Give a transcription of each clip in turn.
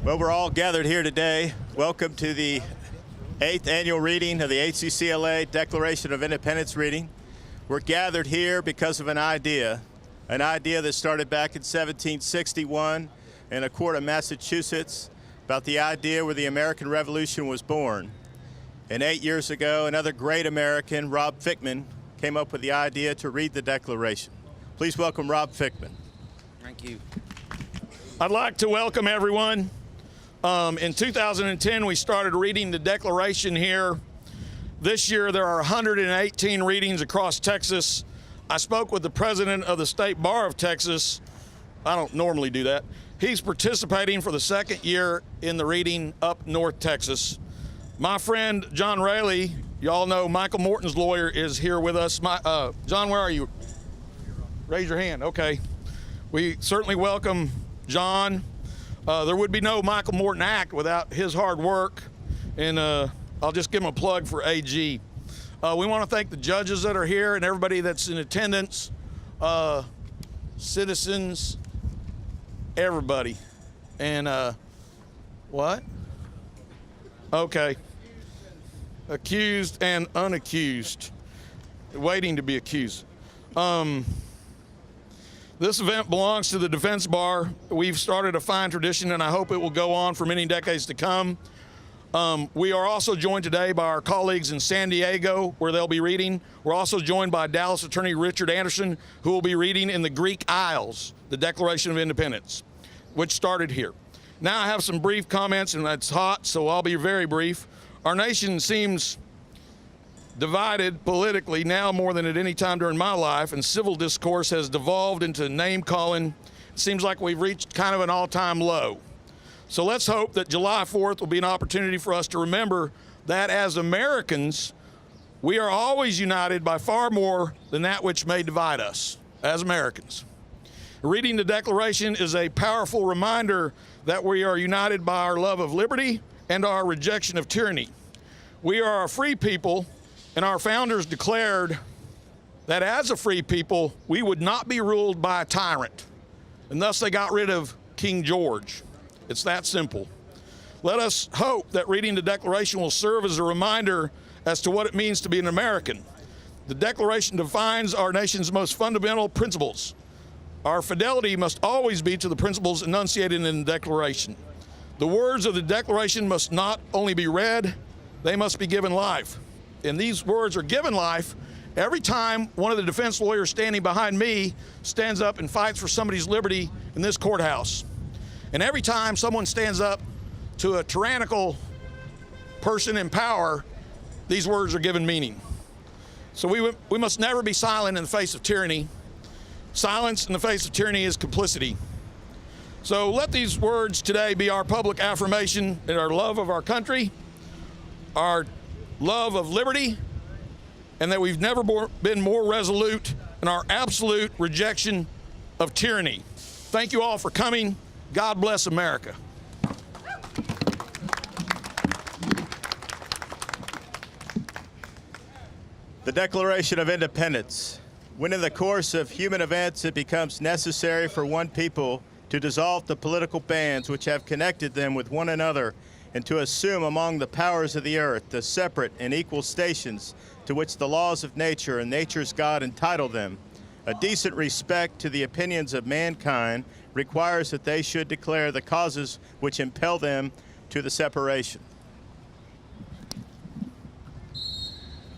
Well, we're all gathered here today. Welcome to the 8th annual reading of the HCCLA Declaration of Independence reading. We're gathered here because of an idea that started back in 1761 in a court of Massachusetts about the idea where the American Revolution was born. And 8 years ago, another great American, Rob Fickman, came up with the idea to read the Declaration. Please welcome Rob Fickman. Thank you. I'd like to welcome everyone. In 2010, we started reading the Declaration here. This year, there are 118 readings across Texas. I spoke with the president of the State Bar of Texas. I don't normally do that. He's participating for the second year in the reading up North Texas. My friend, John Raley, y'all know Michael Morton's lawyer, is here with us. John, where are you? Raise your hand. Okay. We certainly welcome John. There would be no Michael Morton Act without his hard work, and I'll just give him a plug for AG. We want to thank the judges that are here and everybody that's in attendance, citizens, everybody. And what? Okay. Accused and unaccused, waiting to be accused. This event belongs to the Defense Bar. We've started a fine tradition, and I hope it will go on for many decades to come. We are also joined today by our colleagues in San Diego, where they'll be reading. We're also joined by Dallas Attorney Richard Anderson, who will be reading in the Greek Isles, the Declaration of Independence, which started here. Now I have some brief comments, and it's hot, so I'll be very brief. Our nation seems divided politically now more than at any time during my life, and civil discourse has devolved into name-calling. It seems like we've reached kind of an all-time low. So let's hope that July 4th will be an opportunity for us to remember that as Americans, we are always united by far more than that which may divide us as Americans. Reading the Declaration is a powerful reminder that we are united by our love of liberty and our rejection of tyranny. We are a free people, and our founders declared that as a free people, we would not be ruled by a tyrant. And thus they got rid of King George. It's that simple. Let us hope that reading the Declaration will serve as a reminder as to what it means to be an American. The Declaration defines our nation's most fundamental principles. Our fidelity must always be to the principles enunciated in the Declaration. The words of the Declaration must not only be read, they must be given life. And these words are given life every time one of the defense lawyers standing behind me stands up and fights for somebody's liberty in this courthouse. And every time someone stands up to a tyrannical person in power, these words are given meaning. So we must never be silent in the face of tyranny. Silence in the face of tyranny is complicity. So let these words today be our public affirmation in our love of our country, our love of liberty, and that we've never been more resolute in our absolute rejection of tyranny. Thank you all for coming. God bless America. The Declaration of Independence. When in the course of human events it becomes necessary for one people to dissolve the political bands which have connected them with one another, and to assume among the powers of the earth the separate and equal stations to which the laws of nature and nature's God entitle them, a decent respect to the opinions of mankind requires that they should declare the causes which impel them to the separation.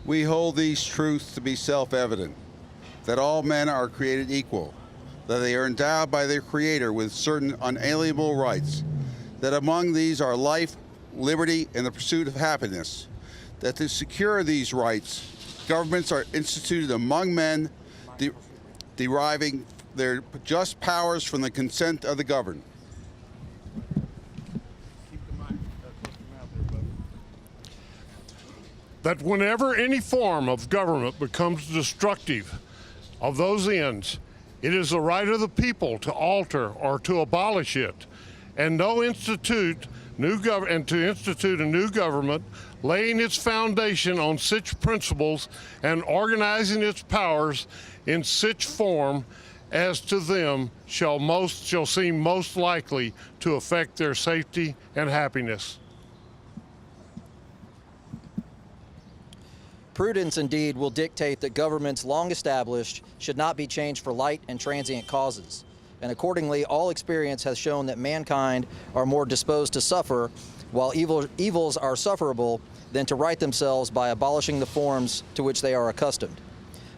We hold these truths to be self-evident, that all men are created equal, that they are endowed by their Creator with certain unalienable rights, that among these are life, liberty, and the pursuit of happiness, that to secure these rights, governments are instituted among men, deriving their just powers from the consent of the governed. That whenever any form of government becomes destructive of those ends, it is the right of the people to alter or to abolish it, and to institute a new government, laying its foundation on such principles and organizing its powers in such form as to them shall seem most likely to affect their safety and happiness. Prudence indeed will dictate that governments long established should not be changed for light and transient causes. And accordingly, all experience has shown that mankind are more disposed to suffer, while evils are sufferable, than to right themselves by abolishing the forms to which they are accustomed.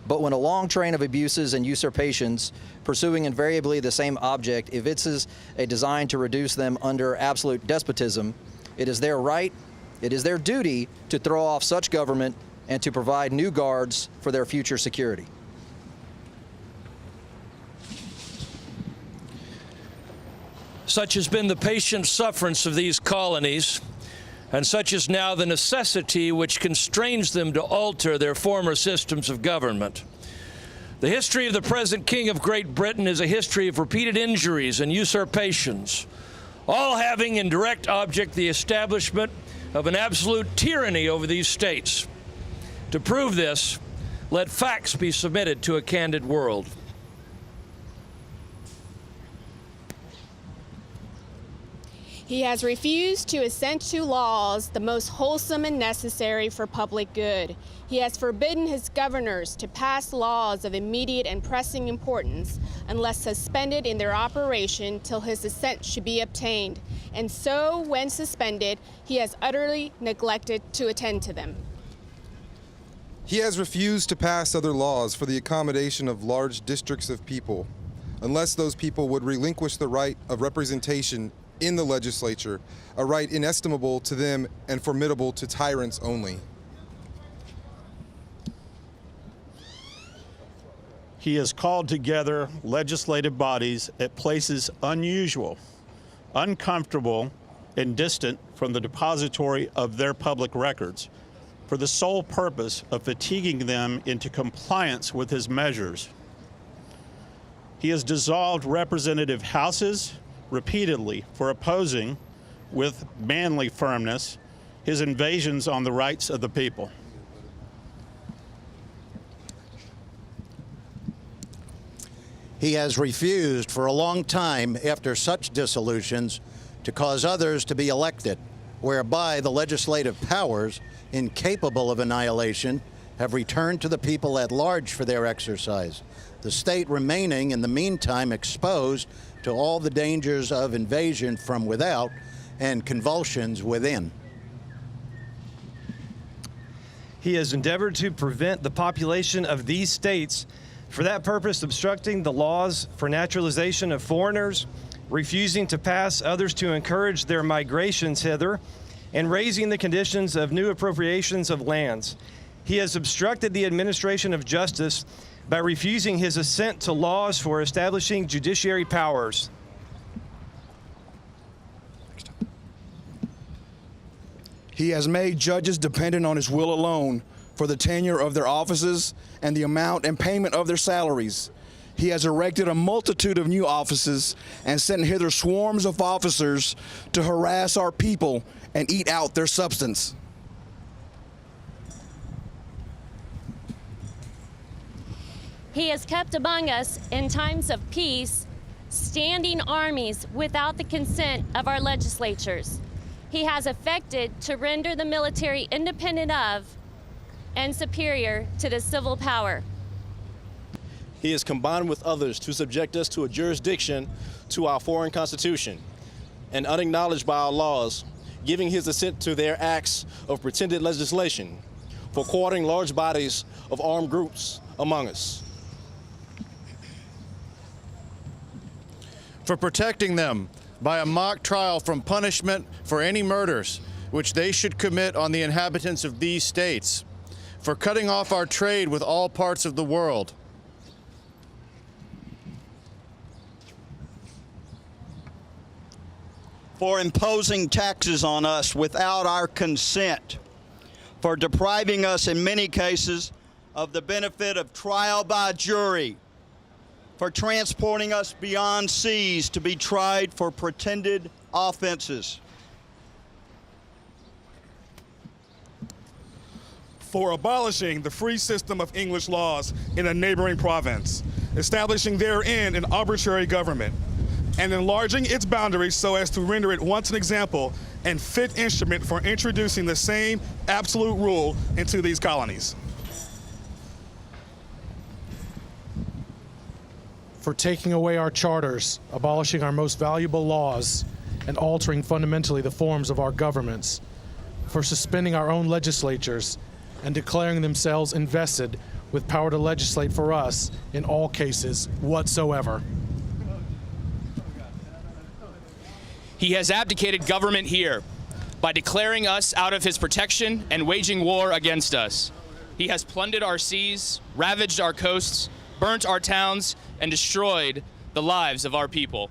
But when a long train of abuses and usurpations, pursuing invariably the same object, evinces a design to reduce them under absolute despotism, it is their right, it is their duty to throw off such government and to provide new guards for their future security. Such has been the patient sufferance of these colonies, and such is now the necessity which constrains them to alter their former systems of government. The history of the present King of Great Britain is a history of repeated injuries and usurpations, all having in direct object the establishment of an absolute tyranny over these states. To prove this, let facts be submitted to a candid world. He has refused to assent to laws the most wholesome and necessary for public good. He has forbidden his governors to pass laws of immediate and pressing importance unless suspended in their operation till his assent should be obtained. And so, when suspended, he has utterly neglected to attend to them. He has refused to pass other laws for the accommodation of large districts of people, unless those people would relinquish the right of representation in the legislature, a right inestimable to them and formidable to tyrants only. He has called together legislative bodies at places unusual, uncomfortable, and distant from the depository of their public records, for the sole purpose of fatiguing them into compliance with his measures. He has dissolved representative houses repeatedly for opposing, with manly firmness, his invasions on the rights of the people. He has refused for a long time after such dissolutions to cause others to be elected, whereby the legislative powers, incapable of annihilation, have returned to the people at large for their exercise, the state remaining in the meantime exposed to all the dangers of invasion from without and convulsions within. He has endeavored to prevent the population of these states, for that purpose obstructing the laws for naturalization of foreigners, refusing to pass others to encourage their migrations hither, and raising the conditions of new appropriations of lands. He has obstructed the administration of justice by refusing his assent to laws for establishing judiciary powers. He has made judges dependent on his will alone for the tenure of their offices and the amount and payment of their salaries. He has erected a multitude of new offices and sent hither swarms of officers to harass our people and eat out their substance. He has kept among us in times of peace standing armies without the consent of our legislatures. He has effected to render the military independent of and superior to the civil power. He has combined with others to subject us to a jurisdiction to our foreign constitution and unacknowledged by our laws, giving his assent to their acts of pretended legislation for quartering large bodies of armed groups among us. For protecting them by a mock trial from punishment for any murders which they should commit on the inhabitants of these states, for cutting off our trade with all parts of the world, for imposing taxes on us without our consent, for depriving us in many cases of the benefit of trial by jury, for transporting us beyond seas to be tried for pretended offenses, for abolishing the free system of English laws in a neighboring province, establishing therein an arbitrary government, and enlarging its boundaries so as to render it once an example and fit instrument for introducing the same absolute rule into these colonies. For taking away our charters, abolishing our most valuable laws, and altering fundamentally the forms of our governments. For suspending our own legislatures and declaring themselves invested with power to legislate for us in all cases whatsoever. He has abdicated government here by declaring us out of his protection and waging war against us. He has plundered our seas, ravaged our coasts, burnt our towns, and destroyed the lives of our people.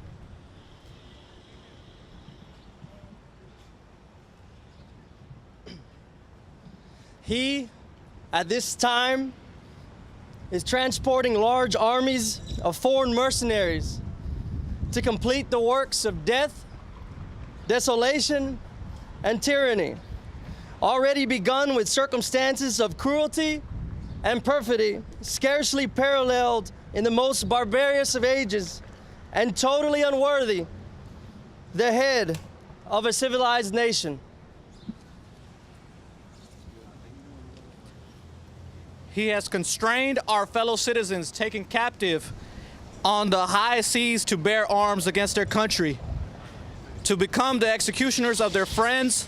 He, at this time, is transporting large armies of foreign mercenaries to complete the works of death, desolation, and tyranny, already begun with circumstances of cruelty and perfidy scarcely paralleled in the most barbarous of ages and totally unworthy the head of a civilized nation. He has constrained our fellow citizens taken captive on the high seas to bear arms against their country, to become the executioners of their friends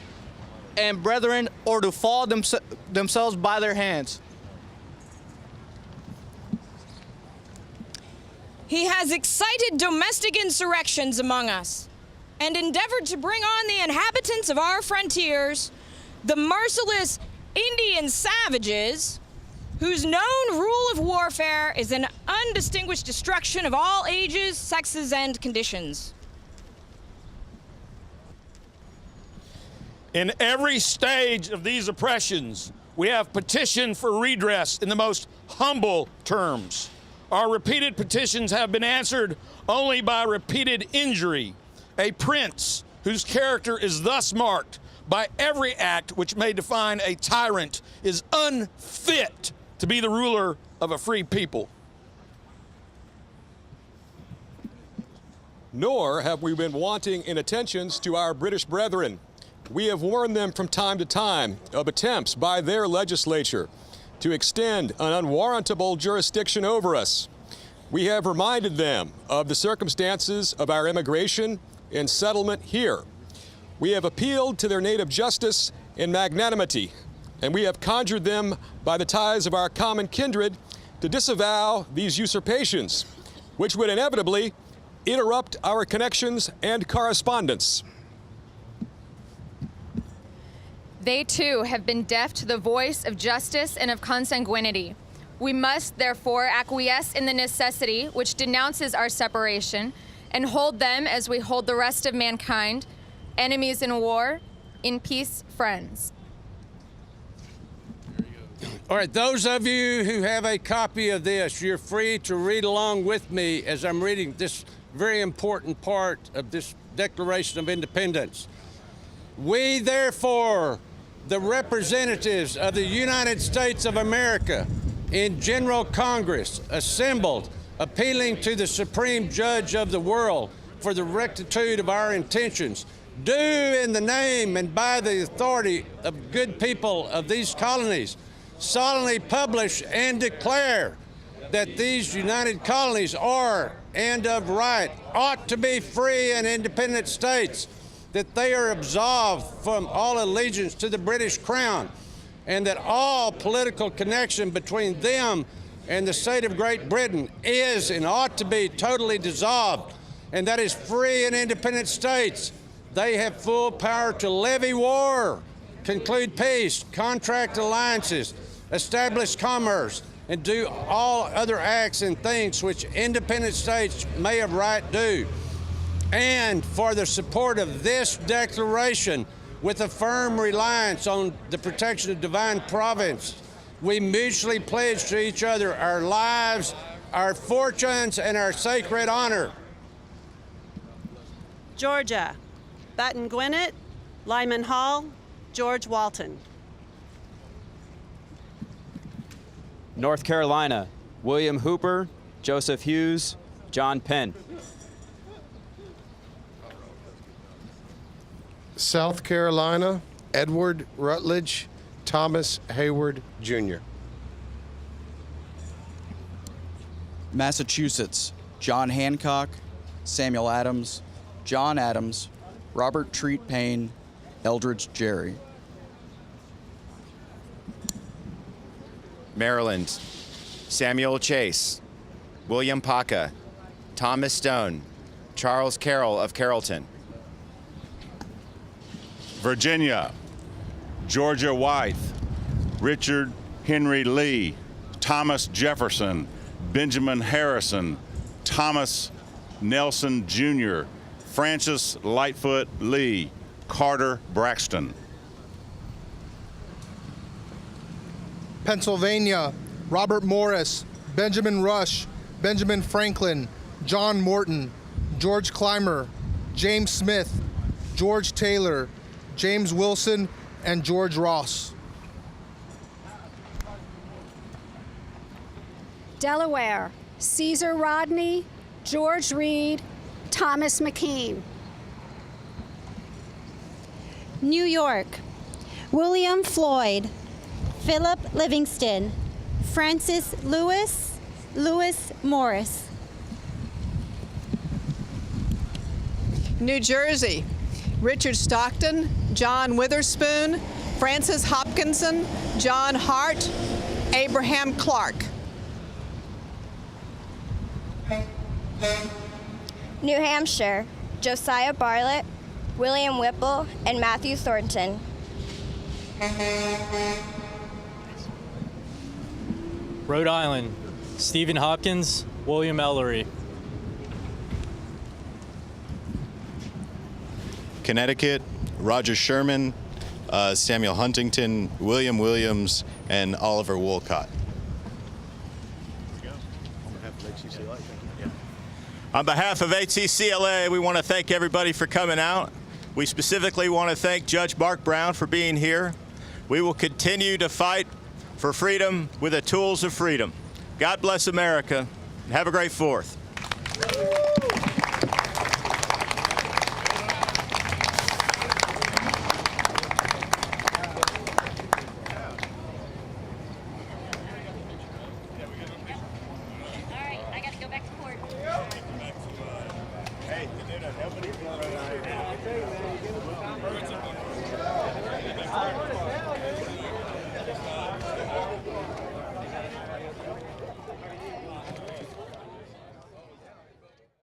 and brethren, or to fall themselves by their hands. He has excited domestic insurrections among us and endeavored to bring on the inhabitants of our frontiers, the merciless Indian savages, whose known rule of warfare is an undistinguished destruction of all ages, sexes, and conditions. In every stage of these oppressions, we have petitioned for redress in the most humble terms. Our repeated petitions have been answered only by repeated injury. A prince whose character is thus marked by every act which may define a tyrant is unfit to be the ruler of a free people. Nor have we been wanting in attentions to our British brethren. We have warned them from time to time of attempts by their legislature to extend an unwarrantable jurisdiction over us. We have reminded them of the circumstances of our immigration and settlement here. We have appealed to their native justice and magnanimity, and we have conjured them by the ties of our common kindred to disavow these usurpations, which would inevitably interrupt our connections and correspondence. They too have been deaf to the voice of justice and of consanguinity. We must therefore acquiesce in the necessity which denounces our separation and hold them as we hold the rest of mankind, enemies in war, in peace, friends. All right, those of you who have a copy of this, you're free to read along with me as I'm reading this very important part of this Declaration of Independence. We, therefore, the representatives of the United States of America in General Congress, assembled, appealing to the Supreme Judge of the world for the rectitude of our intentions, do in the name and by the authority of good people of these colonies solemnly publish and declare that these united colonies are, and of right, ought to be free and independent states, that they are absolved from all allegiance to the British Crown, and that all political connection between them and the state of Great Britain is and ought to be totally dissolved, and that as free and independent states, they have full power to levy war, conclude peace, contract alliances, establish commerce, and do all other acts and things which independent states may of right do. And for the support of this declaration, with a firm reliance on the protection of divine providence, we mutually pledge to each other our lives, our fortunes, and our sacred honor. Georgia, Baton Gwinnett, Lyman Hall, George Walton. North Carolina, William Hooper, Joseph Hughes, John Penn. South Carolina, Edward Rutledge, Thomas Hayward, Jr. Massachusetts, John Hancock, Samuel Adams, John Adams, Robert Treat Payne, Eldridge Jerry. Maryland, Samuel Chase, William Paca, Thomas Stone, Charles Carroll of Carrollton. Virginia, Georgia Wythe, Richard Henry Lee, Thomas Jefferson, Benjamin Harrison, Thomas Nelson Jr., Francis Lightfoot Lee, Carter Braxton. Pennsylvania, Robert Morris, Benjamin Rush, Benjamin Franklin, John Morton, George Clymer, James Smith, George Taylor, James Wilson, and George Ross. Delaware, Caesar Rodney, George Reed, Thomas McKean. New York, William Floyd, Philip Livingston, Francis Lewis, Lewis Morris. New Jersey, Richard Stockton, John Witherspoon, Francis Hopkinson, John Hart, Abraham Clark. New Hampshire, Josiah Bartlett, William Whipple, and Matthew Thornton. Rhode Island, Stephen Hopkins, William Ellery. Connecticut, Roger Sherman, Samuel Huntington, William Williams, and Oliver Wolcott. On behalf of HCCLA, we want to thank everybody for coming out. We specifically want to thank Judge Mark Brown for being here. We will continue to fight for freedom with the tools of freedom. God bless America, and have a great 4th.